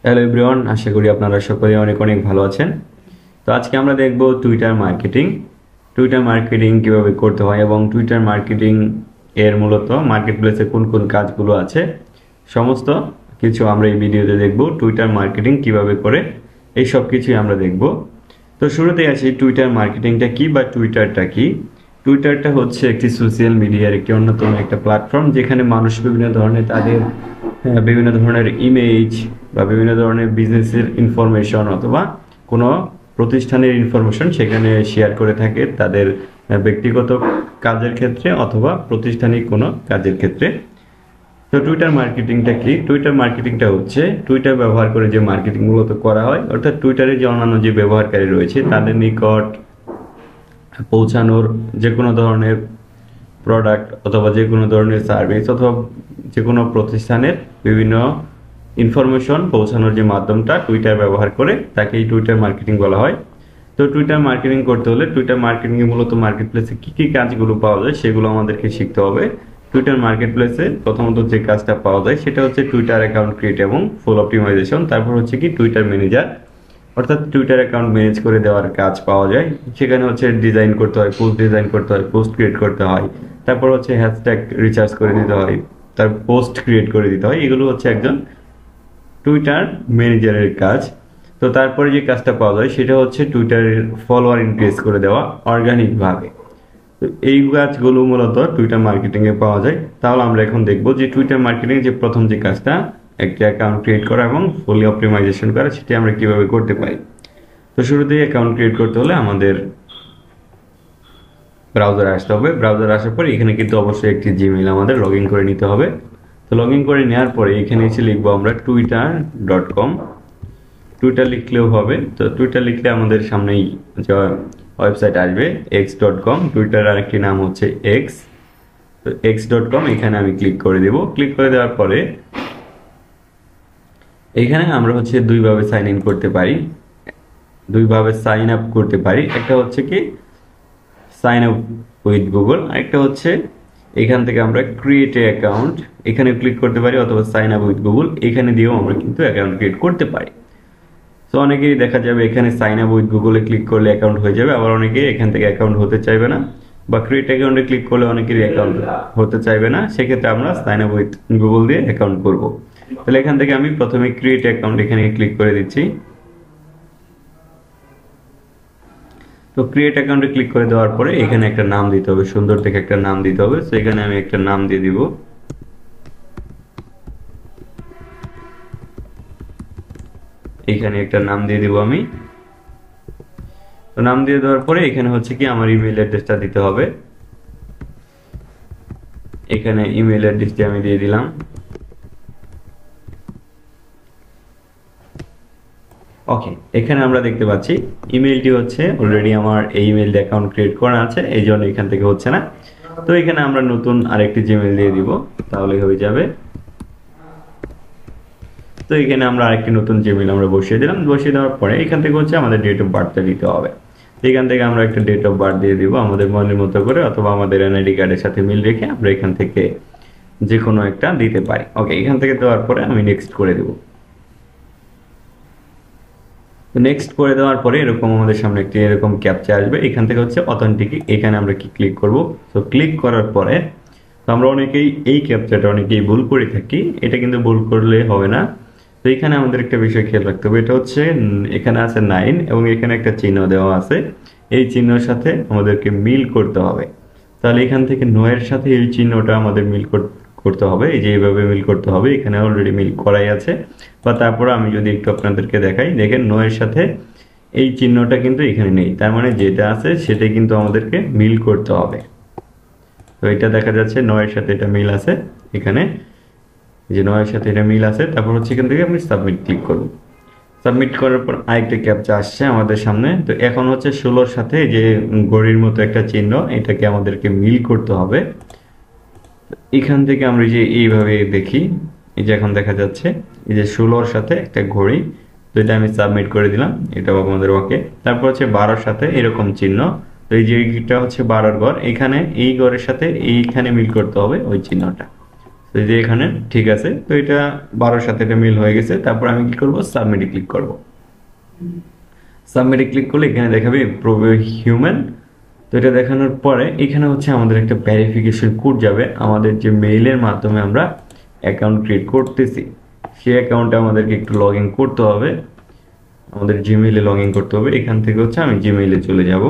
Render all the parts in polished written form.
Hello everyone, আশা করি আপনারা সকলে অনেক অনেক ভালো আছেন। তো আজকে আমরা দেখব টুইটার মার্কেটিং। টুইটার মার্কেটিং কিভাবে করতে হয় এবং টুইটার মার্কেটিং এর মূলত মার্কেট প্লেসে কোন কোন কাজগুলো আছে সমস্ত কিছু আমরা এই ভিডিওতে দেখব। টুইটার মার্কেটিং কিভাবে করে এই সব কিছুই আমরা দেখব। তো শুরুতেই আসি, টুইটার মার্কেটিংটা কি বা টুইটারটা কি। টুইটারটা হচ্ছে একটি সোশ্যাল মিডিয়ার একটি অন্যতম একটা প্ল্যাটফর্ম, যেখানে মানুষ বিভিন্ন ধরনের তাদের বিভিন্ন ধরনের ইমেজ বা বিভিন্ন ধরনের বিজনেসের ইনফরমেশন অথবা কোনো প্রতিষ্ঠানের ইনফরমেশন সেখানে শেয়ার করে থাকে তাদের ব্যক্তিগত কাজের ক্ষেত্রে অথবা প্রতিষ্ঠানিক কোনো কাজের ক্ষেত্রে। তো টুইটার মার্কেটিংটা কি? টুইটার মার্কেটিংটা হচ্ছে টুইটার ব্যবহার করে যে মার্কেটিং মূলত করা হয়, অর্থাৎ টুইটারে যে অন্যান্য যে ব্যবহারকারী রয়েছে তাদের নিকট পৌঁছানোর যে কোনো ধরনের প্রোডাক্ট অথবা যে কোনো ধরনের সার্ভিস অথবা যে কোনো প্রতিষ্ঠানের বিভিন্ন ইনফরমেশন পৌঁছানোর যে মাধ্যমটা টুইটার ব্যবহার করে তাকেই টুইটার মার্কেটিং বলা হয়। তো টুইটার মার্কেটিং করতে হলে টুইটার মার্কেটিংয়ে মূলত মার্কেট প্লেসে কী কী কাজগুলো পাওয়া যায় সেগুলো আমাদেরকে শিখতে হবে। টুইটার মার্কেট প্লেসে প্রথমত যে কাজটা পাওয়া যায় সেটা হচ্ছে টুইটার অ্যাকাউন্ট ক্রিয়েট এবং ফুল অপটিমাইজেশন। তারপর হচ্ছে কি টুইটার ম্যানেজার, অর্থাৎ টুইটার অ্যাকাউন্ট ম্যানেজ করে দেওয়ার কাজ পাওয়া যায়। সেখানে হচ্ছে ডিজাইন করতে হয়, পোস্ট ডিজাইন করতে হয়, পোস্ট ক্রিয়েট করতে হয়, তারপর হচ্ছে হ্যাশট্যাগ রিচার্জ করে দিতে হয়, তার পোস্ট ক্রিয়েট করে দিতে হয়। এগুলো হচ্ছে একজন টুইটার ম্যানেজারের কাজ। তো তারপরে যে কাজটা পাওয়া যায় সেটা হচ্ছে টুইটারের ফলোয়ার ইনক্রিজ করে দেওয়া অর্গানিকভাবে। তো এই কাজগুলো মূলত টুইটার মার্কেটিংয়ে পাওয়া যায়। তাহলে আমরা এখন দেখব যে টুইটার মার্কেটিং যে প্রথম যে কাজটা একটা অ্যাকাউন্ট ক্রিয়েট করা এবং ফুলি অপটিমাইজেশন করা, সেটা আমরা কিভাবে করতে পারি। তো শুরুতেই অ্যাকাউন্ট ক্রিয়েট করতে হলে আমাদের ব্রাউজারে আসতে হবে। ব্রাউজারে আসার পর এখানে কিন্তু অবশ্যই একটি জিমেইল আমাদের লগ ইন করে নিতে হবে। তো লগ ইন করে নেওয়ার পরে এখানে এসে লিখবো আমরা twitter.com। টুইটার লিখলেও হবে। তো টুইটার লিখলে আমাদের সামনেই যে ওয়েবসাইট আসবে x.com। টুইটার আরেকটি নাম হচ্ছে এক্স। তো x.com এখানে আমি ক্লিক করে দেব। ক্লিক করে দেওয়ার পরে এখানে আমরা হচ্ছে দুইভাবে সাইন ইন করতে পারি, দুইভাবে সাইন আপ করতে পারি। একটা হচ্ছে কি সাইন আপ উইথ গুগল, আরেকটা হচ্ছে এখান থেকে আমরা ক্রিয়েট এ অ্যাকাউন্ট এখানে ক্লিক করতে পারি, অথবা সাইন আপ উইথ গুগল এখানে দিয়েও আমরা কিন্তু অ্যাকাউন্ট ক্রিয়েট করতে পারি। তো অনেকেই দেখা যাবে এখানে সাইন আপ উইথ গুগলে ক্লিক করলে অ্যাকাউন্ট হয়ে যাবে, আবার অনেকেই এখান থেকে অ্যাকাউন্ট হতে চাইবে না, বা ক্রিয়েট অ্যাকাউন্টে ক্লিক করলে অনেকেরই অ্যাকাউন্ট হতে চাইবে না। সেক্ষেত্রে আমরা সাইন আপ উইথ গুগল দিয়ে অ্যাকাউন্ট করব। তাহলে এখান থেকে আমি প্রথমে ক্রিয়েট অ্যাকাউন্ট এখানে ক্লিক করে দিচ্ছি। তো ক্রিয়েট অ্যাকাউন্টে ক্লিক করে দেওয়ার পরে এখানে একটা নাম দিতে হবে, সুন্দর থেকে একটা নাম দিতে হবে। তো এখানে আমি একটা নাম দিয়ে দিব। এখানে একটা নাম দিয়ে দিব আমি। তো নাম দিয়ে দেওয়ার পরে এখানে হচ্ছে কি আমার ইমেল অ্যাড্রেসটা দিতে হবে। এখানে ইমেল অ্যাড্রেসটি আমি দিয়ে দিলাম। ওকে, এখানে আমরা দেখতে পাচ্ছি ইমেলটি হচ্ছে অলরেডি আমার এই ইমেল দিয়ে অ্যাকাউন্ট ক্রিয়েট করা আছে, এই জন্য এখান থেকে হচ্ছে না। তো এখানে আমরা নতুন আরেকটি জিমেল দিয়ে দিব, তাহলেই হয়ে যাবে। তো এখানে আমরা আরেকটি নতুন জিমেল আমরা বসিয়ে দিলাম। বসিয়ে দেওয়ার পরে এখান থেকে হচ্ছে আমাদের ডেট অফ বার্থটা দিতে হবে। এখান থেকে আমরা একটা ডেট অফ বার্থ দিয়ে দিব আমাদের মনের মতো করে, অথবা আমাদের এনআইডি কার্ডের সাথে মিল রেখে আমরা এখান থেকে যে কোনো একটা দিতে পারি। ওকে, এখান থেকে দেওয়ার পরে আমি নেক্সট করে দেব। তো নেক্সট করে দেওয়ার পরে এরকম আমাদের সামনে একটি এরকম ক্যাপচা আসবে। এখান থেকে হচ্ছে অথেন্টিক, এখানে আমরা কি ক্লিক করব। তো ক্লিক করার পরে তো আমরা অনেকেই এই ক্যাপচাটা অনেকেই ভুল করে থাকি, এটা কিন্তু ভুল করলে হবে না। তো এখানে আমাদের একটা বিষয় খেয়াল রাখতে হবে, এটা হচ্ছে এখানে আছে 9 এবং এখানে একটা চিহ্ন দেওয়া আছে, এই চিহ্নের সাথে আমাদেরকে মিল করতে হবে। তাহলে এখান থেকে 9 এর সাথে এই চিহ্নটা আমাদের মিল করতে হবে, এই যে এইভাবে মিল করতে হবে। এখানে অলরেডি মিল করাই আছে। বা তারপরে আমি যদি একটু আপনাদেরকে দেখাই, দেখেন 9 এর সাথে এই চিহ্নটা কিন্তু এখানে নেই, তার মানে যেটা আছে সেটাই কিন্তু আমাদেরকে মিল করতে হবে। তো এটা দেখা যাচ্ছে 9 এর সাথে এটা মিল আছে, এখানে যে 9 এর সাথে এটা মিল আছে। তারপর হচ্ছে এখান থেকে আপনি সাবমিট ক্লিক করুন। সাবমিট করার পর আরেকটা ক্যাপচা আসছে আমাদের সামনে। তো এখন হচ্ছে 16 সাথে যে ঘড়ির মতো একটা চিহ্ন, এটাকে আমাদেরকে মিল করতে হবে। এখান থেকে আমরা যে এইভাবে দেখি, এই যে এখন দেখা যাচ্ছে এই যে 16 সাথে একটা ঘড়ি, তো এটা আমি সাবমিট করে দিলাম, এটাও আমাদের ওকে। তারপর হচ্ছে 12 সাথে এরকম চিহ্ন, তো এই যে এটা হচ্ছে 12 ঘর, এখানে এই ঘরের সাথে এইখানে মিল করতে হবে ওই চিহ্নটা। তো এই যে এখানে ঠিক আছে, তো এটা 12-র সাথে এটা মিল হয়ে গেছে। তারপর আমি কি করব, সাবমিটে ক্লিক করব। সাবমিটে ক্লিক করলে এখানে দেখাবে প্রুভ হিউম্যান। তো এটা দেখানোর পরে এখানে হচ্ছে আমাদের একটা ভেরিফিকেশন কোড যাবে আমাদের যে মেইলের মাধ্যমে আমরা অ্যাকাউন্ট ক্রিয়েট করতেছি, সেই অ্যাকাউন্টে আমাদেরকে একটু লগ ইন করতে হবে, আমাদের জিমেইলে লগ ইন করতে হবে। এখান থেকে হচ্ছে আমি জিমেইলে চলে যাব,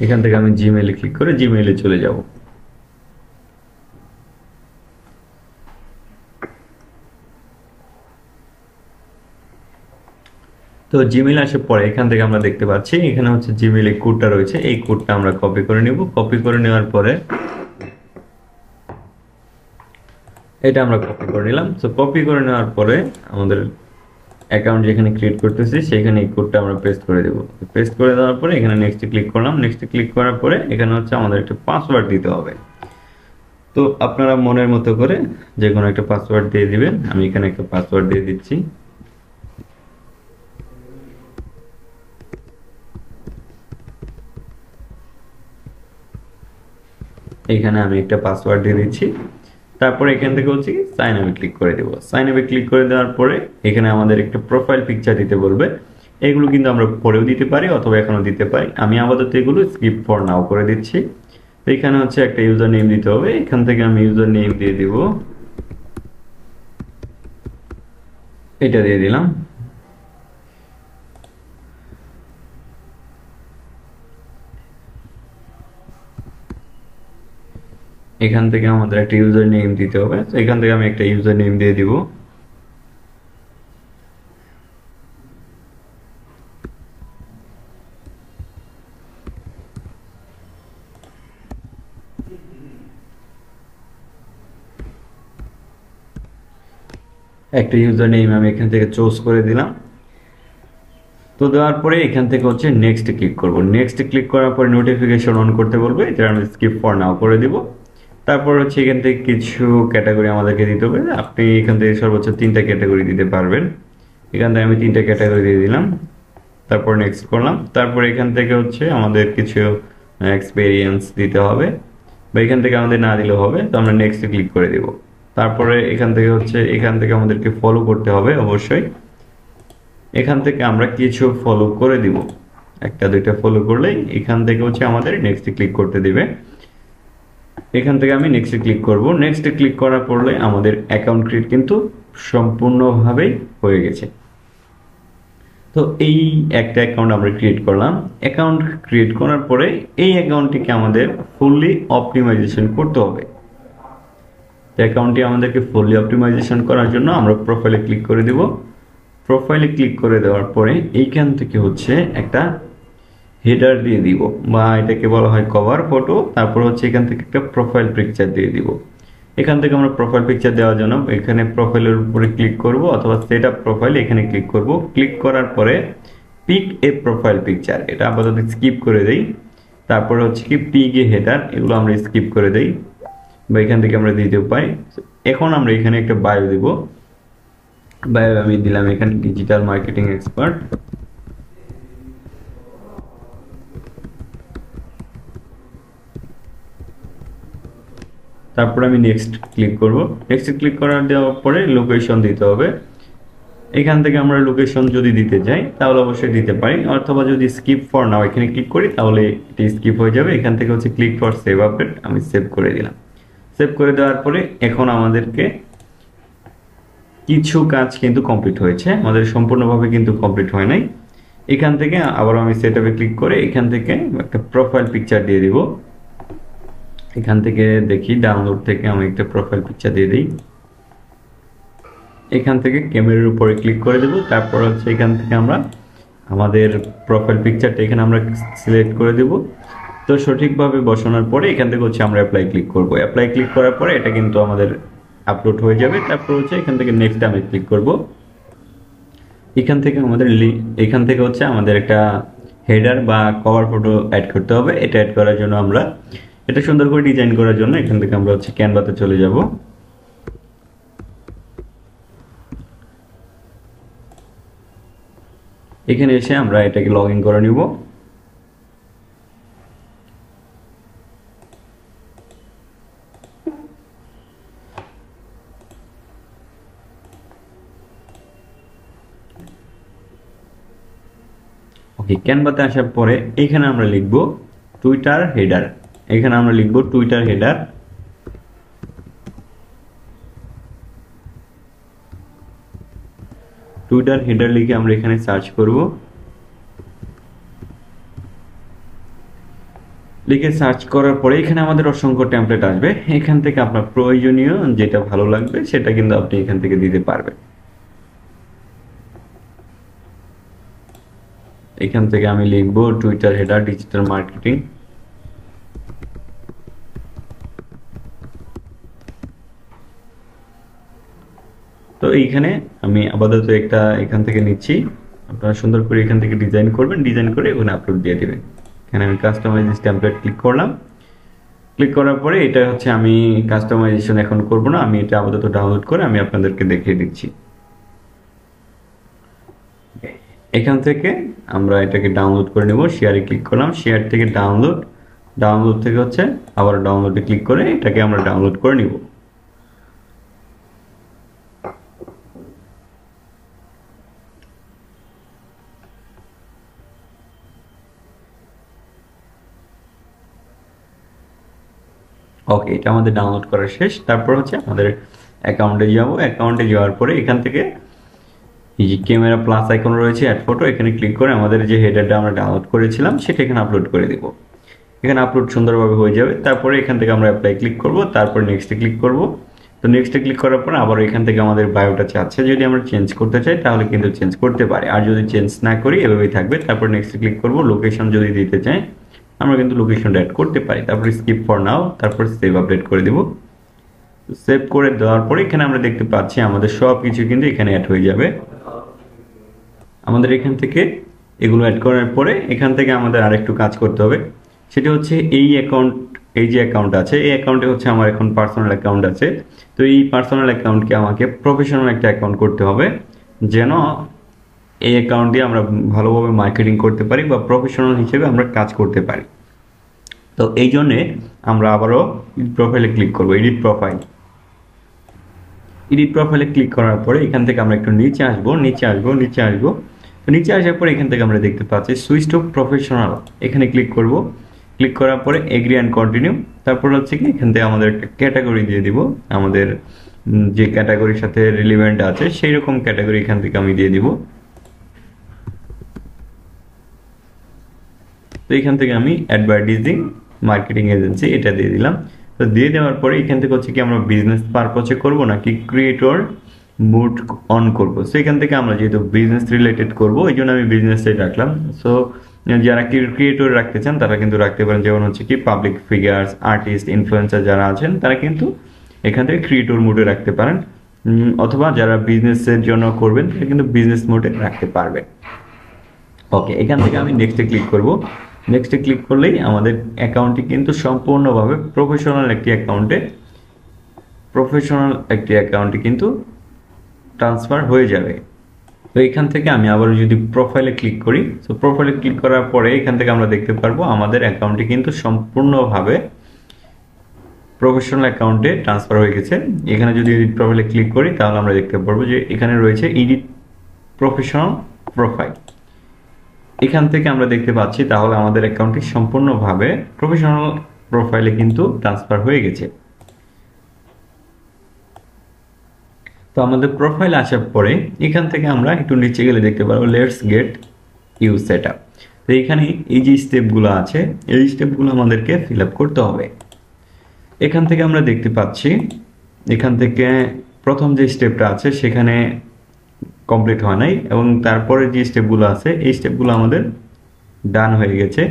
এখান থেকে আমি জিমেইলে ক্লিক করে জিমেইলে চলে যাব। তো জিমেইল আসার পরে এখান থেকে আমরা দেখতে পাচ্ছি এখানে হচ্ছে জিমেইলে কোডটা রয়েছে, এই কোডটা আমরা কপি করে নেব। কপি করে নেওয়ার পরে এটা আমরা কপি করে নিলাম। তো কপি করে নেওয়ার পরে আমাদের অ্যাকাউন্ট যেখানে ক্রিয়েট করতেছি সেখানে এই কোডটা আমরা পেস্ট করে দেব। পেস্ট করে দেওয়ার পরে এখানে নেক্সটে ক্লিক করলাম। নেক্সটে ক্লিক করার পরে এখানে হচ্ছে আমাদের একটা পাসওয়ার্ড দিতে হবে। তো আপনারা মনের মতো করে যে কোনো একটা পাসওয়ার্ড দিয়ে দিবেন। আমি এখানে একটা পাসওয়ার্ড দিয়ে দিচ্ছি। এখানে আমি একটা পাসওয়ার্ড দিয়ে দিচ্ছি। তারপরে এখান থেকে হচ্ছে কি সাইন আপে ক্লিক করে দেব। সাইন আপে ক্লিক করে দেওয়ার পরে এখানে আমাদের একটা প্রোফাইল পিকচার দিতে বলবে। এগুলো কিন্তু আমরা পরেও দিতে পারি অথবা এখনো দিতে পারি। আমি আপাতত এগুলো স্কিপ ফর নাও করে দিচ্ছি। তো এখানে হচ্ছে একটা ইউজার নেম দিতে হবে। এখান থেকে আমি ইউজার নেম দিয়ে দিব, এটা দিয়ে দিলাম। এখান থেকে আমাদের একটা ইউজার নেম দিতে হবে। তো এখান থেকে আমি একটা ইউজার নেম দিয়ে দিব। একটা ইউজার নেম আমি এখান থেকে চুজ করে দিলাম। তো দেওয়ার পরে এখান থেকে হচ্ছে নেক্সট ক্লিক করব। নেক্সট ক্লিক করার পরে নোটিফিকেশন অন করতে বলবে, এটা আমি স্কিপ ফর নাও করে দিব। তারপর হচ্ছে এখান থেকে কিছু ক্যাটাগরি আমাদেরকে দিতে হবে। আপনি এখান থেকে সর্বোচ্চ 3টা ক্যাটাগরি দিতে পারবেন। এখান থেকে আমি 3টা ক্যাটাগরি দিয়ে দিলাম। তারপর নেক্সট করলাম। তারপর এখান থেকে হচ্ছে আমাদের কিছু এক্সপেরিয়েন্স দিতে হবে, বা এখান থেকে আমাদের না দিলেও হবে। তো আমরা নেক্সট ক্লিক করে দিব। তারপরে এখান থেকে হচ্ছে এখান থেকে আমাদেরকে ফলো করতে হবে অবশ্যই। এখান থেকে আমরা কিছু ফলো করে দিব, 1-2টা ফলো করলেই এখান থেকে হচ্ছে আমাদের নেক্সট ক্লিক করতে দিবে। এখান থেকে আমি নেক্সট ক্লিক করব। নেক্সট ক্লিক করার পরে আমাদের অ্যাকাউন্ট ক্রিয়েট কিন্তু সম্পূর্ণভাবেই হয়ে গেছে। তো এই একটা অ্যাকাউন্ট আমরা ক্রিয়েট করলাম। অ্যাকাউন্ট ক্রিয়েট করার পরে এই অ্যাকাউন্টটিকে আমাদের ফুললি অপটিমাইজেশন করতে হবে। অ্যাকাউন্টটি আমাদেরকে ফুললি অপটিমাইজেশন করার জন্য আমরা প্রোফাইলে ক্লিক করে দিব। প্রোফাইলে ক্লিক করে দেওয়ার পরে এইখান থেকে হচ্ছে একটা হেডার দিয়ে দিব, বা এটাকে বলা হয় কভার ফটো। তারপর হচ্ছে এখান থেকে একটা প্রোফাইল পিকচার দিয়ে দিব। এখান থেকে আমরা প্রোফাইল পিকচার দেওয়ার জন্য এখানে প্রোফাইলের উপরে ক্লিক করব অথবা সেট আপ প্রোফাইল, এখানে ক্লিক করব। ক্লিক করার পরে পিক এ প্রোফাইল পিকচার, এটা আপাতত স্কিপ করে দেই। তারপর হচ্ছে কি পিক এ হেডার, এগুলো আমরা স্কিপ করে দেই, বা এখান থেকে আমরা দিতে পাই। এখন আমরা এখানে একটা বায়ো দিব। বায়ো আমি দিলাম এখানে ডিজিটাল মার্কেটিং এক্সপার্ট। তারপর আমি নেক্সট ক্লিক করব। নেক্সট ক্লিক করার দেওয়ার পরে লোকেশন দিতে হবে। এখান থেকে আমরা লোকেশন যদি দিতে চাই তাহলে অবশ্যই দিতে পারি, অথবা যদি স্কিপ ফর নাও এখানে ক্লিক করি তাহলে এটি স্কিপ হয়ে যাবে। এখান থেকে হচ্ছে ক্লিক ফর সেভ আপডেট, আমি সেভ করে দিলাম। সেভ করে দেওয়ার পরে এখন আমাদেরকে কিছু কাজ কিন্তু কমপ্লিট হয়েছে, আমাদের সম্পূর্ণভাবে কিন্তু কমপ্লিট হয় নাই। এখান থেকে আবার আমি সেটআপে ক্লিক করে এখান থেকে একটা প্রোফাইল পিকচার দিয়ে দিব। এখান থেকে দেখি ডাউনলোড থেকে আমি একটা প্রোফাইল পিকচার দিয়ে দিই। এখান থেকে ক্যামেরার উপরে ক্লিক করে দেব। তারপর হচ্ছে এখান থেকে আমরা আমাদের প্রোফাইল পিকচারটা এখানে আমরা সিলেক্ট করে দেব। তো সঠিকভাবে বসানোর পরে এখান থেকে হচ্ছে আমরা অ্যাপ্লাই ক্লিক করব। অ্যাপ্লাই ক্লিক করার পরে এটা কিন্তু আমাদের আপলোড হয়ে যাবে। তারপর হচ্ছে এখান থেকে নেক্সট আমি ক্লিক করব। এখান থেকে এখান থেকে হচ্ছে আমাদের একটা হেডার বা কভার ফটো অ্যাড করতে হবে। এটা অ্যাড করার জন্য আমরা এটা সুন্দর করে ডিজাইন করার জন্য এখান থেকে আমরা হচ্ছে ক্যানভাতে চলে যাব। এখানে এসে আমরা এটাকে লগ ইন করে নিব। ওকে, ক্যানভাতে আসার পরে এখানে আমরা লিখব টুইটার হেডার। এখানে আমরা লিখব টুইটার হেডার। টুইটার হেডার লিখে আমরা এখানে সার্চ করব। লিখে সার্চ করার পরে এখানে আমাদের অসংখ্য টেমপ্লেট আসবে। এখান থেকে আপনার প্রয়োজনীয় যেটা ভালো লাগবে সেটা কিন্তু আপনি এখান থেকে দিতে পারবেন। এখান থেকে আমি লিখব টুইটার হেডার ডিজিটাল মার্কেটিং। তো এইখানে আমি আপাতত একটা এখান থেকে নিচ্ছি। আপনারা সুন্দর করে এখান থেকে ডিজাইন করবেন, ডিজাইন করে ওখানে আপলোড দিয়ে দিবেন। এখানে আমি কাস্টমাইজ টেমপ্লেট ক্লিক করলাম। ক্লিক করার পরে এটা হচ্ছে আমি কাস্টমাইজেশন এখন করব না, আমি এটা আপাতত ডাউনলোড করে আমি আপনাদেরকে দেখিয়ে দিচ্ছি। এখান থেকে আমরা এটাকে ডাউনলোড করে নেব। শেয়ারে ক্লিক করলাম, শেয়ার থেকে ডাউনলোড, ডাউনলোড থেকে হচ্ছে আবার ডাউনলোডে ক্লিক করে এটাকে আমরা ডাউনলোড করে নিব। ওকে, এটা আমাদের ডাউনলোড করা শেষ। তারপর হচ্ছে আমাদের অ্যাকাউন্টে যাব। অ্যাকাউন্টে যাওয়ার পরে এখান থেকে এই যে ক্যামেরা প্লাস আইকন রয়েছে, অ্যাড ফটো, এখানে ক্লিক করে আমাদের যে হেডারটা আমরা ডাউনলোড করেছিলাম সেটা এখানে আপলোড করে দেব। এখানে আপলোড সুন্দরভাবে হয়ে যাবে। তারপরে এখান থেকে আমরা অ্যাপ্লাই ক্লিক করব, তারপর নেক্সটে ক্লিক করব। তো নেক্সটে ক্লিক করার পর আবার এখান থেকে আমাদের বায়োটা চাচ্ছে, যদি আমরা চেঞ্জ করতে চাই তাহলে কিন্তু চেঞ্জ করতে পারি, আর যদি চেঞ্জ না করি এভাবেই থাকবে। তারপর নেক্সটে ক্লিক করব। লোকেশন যদি দিতে চাই আমরা কিন্তু লোকেশনটা অ্যাড করতে পারি। তারপর স্কিপ ফর নাও, তারপর সেভ আপডেট করে দেব। সেভ করে দেওয়ার পরে এখানে আমরা দেখতে পাচ্ছি আমাদের সব কিছু কিন্তু এখানে অ্যাড হয়ে যাবে। আমাদের এখান থেকে এগুলো অ্যাড করার পরে এখান থেকে আমাদের আরেকটু কাজ করতে হবে। সেটা হচ্ছে এই অ্যাকাউন্ট, এই যে অ্যাকাউন্ট আছে এই অ্যাকাউন্টে হচ্ছে আমার এখন পার্সোনাল অ্যাকাউন্ট আছে। তো এই পার্সোনাল অ্যাকাউন্টকে আমাকে প্রফেশনাল একটা অ্যাকাউন্ট করতে হবে, যেন এই অ্যাকাউন্ট দিয়ে আমরা ভালোভাবে মার্কেটিং করতে পারি বা প্রফেশনাল হিসেবে আমরা কাজ করতে পারি। তো এই জন্যে আমরা আবারও প্রোফাইলে ক্লিক করব, এডিট প্রোফাইল। এডিট প্রোফাইলে ক্লিক করার পরে এখান থেকে আমরা একটু নিচে আসবো। তো নিচে আসার পরে এখান থেকে আমরা দেখতে পাচ্ছি সুইচ টু প্রফেশনাল, এখানে ক্লিক করব। ক্লিক করার পরে এগ্রি অ্যান্ড কন্টিনিউ। তারপর হচ্ছে কি এখান থেকে আমাদের একটা ক্যাটাগরি দিয়ে দিব, আমাদের যে ক্যাটাগরির সাথে রিলেভেন্ট আছে সেই রকম ক্যাটাগরি এখান থেকে আমি দিয়ে দিব। তো এখান থেকে আমি অ্যাডভার্টাইজিং মার্কেটিং এজেন্সি এটা দিয়ে দিলাম। তো দিয়ে দেওয়ার পরে এখান থেকে হচ্ছে কি আমরা বিজনেস পারপোজে করব নাকি ক্রিয়েটর মুড অন করব। সো এখান থেকে আমরা যেহেতু বিজনেস রিলেটেড করব এই জন্য আমি বিজনেসটাই রাখলাম। সো যারা ক্রিয়েটর রাখতে চান তারা কিন্তু রাখতে পারেন, যেমন হচ্ছে কি পাবলিক ফিগার্স, আর্টিস্ট, ইনফ্লুয়েন্সার যারা আছেন তারা কিন্তু এখান থেকে ক্রিয়েটর মুডে রাখতে পারেন, অথবা যারা বিজনেসের জন্য করবেন তারা কিন্তু বিজনেস মুডে রাখতে পারবেন। ওকে, এখান থেকে আমি নেক্সটে ক্লিক করব। নেক্সটে ক্লিক করলেই আমাদের অ্যাকাউন্টটি কিন্তু সম্পূর্ণভাবে প্রফেশনাল একটি অ্যাকাউন্টে কিন্তু ট্রান্সফার হয়ে যাবে। তো এখান থেকে আমি আবার যদি প্রোফাইলে ক্লিক করি, তো প্রোফাইলে ক্লিক করার পরে এখান থেকে আমরা দেখতে পারবো আমাদের অ্যাকাউন্টটি কিন্তু সম্পূর্ণভাবে প্রফেশনাল অ্যাকাউন্টে ট্রান্সফার হয়ে গেছে। এখানে যদি এডিট প্রোফাইলে ক্লিক করি তাহলে আমরা দেখতে পারবো যে এখানে রয়েছে এডিট প্রফেশনাল প্রোফাইল। এখান থেকে আমরা দেখতে পাচ্ছি তাহলে আমাদের অ্যাকাউন্টটি সম্পূর্ণভাবে প্রফেশনাল প্রোফাইলে কিন্তু ট্রান্সফার হয়ে গেছে। তো আমাদের প্রোফাইল আসার পরে এখান থেকে আমরা একটু নিচে গেলে দেখতে পারবো let's get you set up. তো এখানে এই যে স্টেপগুলো আছে এই স্টেপগুলো আমাদেরকে ফিল আপ করতে হবে। এখান থেকে আমরা দেখতে পাচ্ছি এখান থেকে প্রথম যে স্টেপটা আছে সেখানে কমপ্লিট হয় নাই, এবং তারপরে যে স্টেপগুলো আছে এই স্টেপগুলো আমাদের ডান হয়ে গেছে।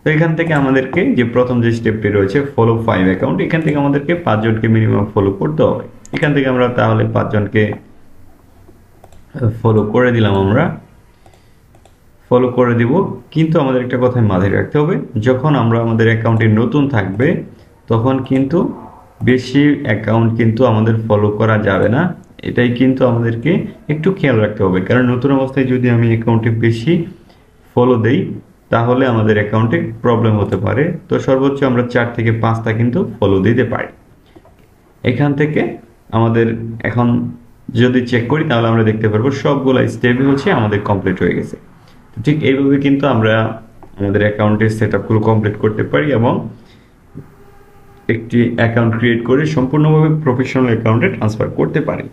তো এখান থেকে আমাদেরকে যে প্রথম যে স্টেপটি রয়েছে ফলো 5 অ্যাকাউন্ট, এখান থেকে আমাদেরকে 5 জনকে মিনিমাম ফলো করতে হবে। এখান থেকে আমরা তাহলে 5 জনকে ফলো করে দিলাম, আমরা ফলো করে দিব। কিন্তু আমাদের একটা কথা মাথায় রাখতে হবে, যখন আমরা আমাদের অ্যাকাউন্টে নতুন থাকবে তখন কিন্তু বেশি অ্যাকাউন্ট কিন্তু আমাদের ফলো করা যাবে না, এটাই কিন্তু আমাদেরকে একটু খেয়াল রাখতে হবে। কারণ নতুন অবস্থায় যদি আমি অ্যাকাউন্টে বেশি ফলো দেই তাহলে আমাদের অ্যাকাউন্টে প্রবলেম হতে পারে। তো সর্বোচ্চ আমরা 4 থেকে 5টা কিন্তু ফলো দিতে পারি। এখান থেকে আমাদের এখন যদি চেক করি তাহলে আমরা দেখতে পারবো সবগুলো স্টেপই হচ্ছে আমাদের কমপ্লিট হয়ে গেছে। তো ঠিক এইভাবে কিন্তু আমরা আমাদের অ্যাকাউন্টের সেটআপগুলো কমপ্লিট করতে পারি এবং একটি অ্যাকাউন্ট ক্রিয়েট করে সম্পূর্ণভাবে প্রফেশনাল অ্যাকাউন্টে ট্রান্সফার করতে পারি।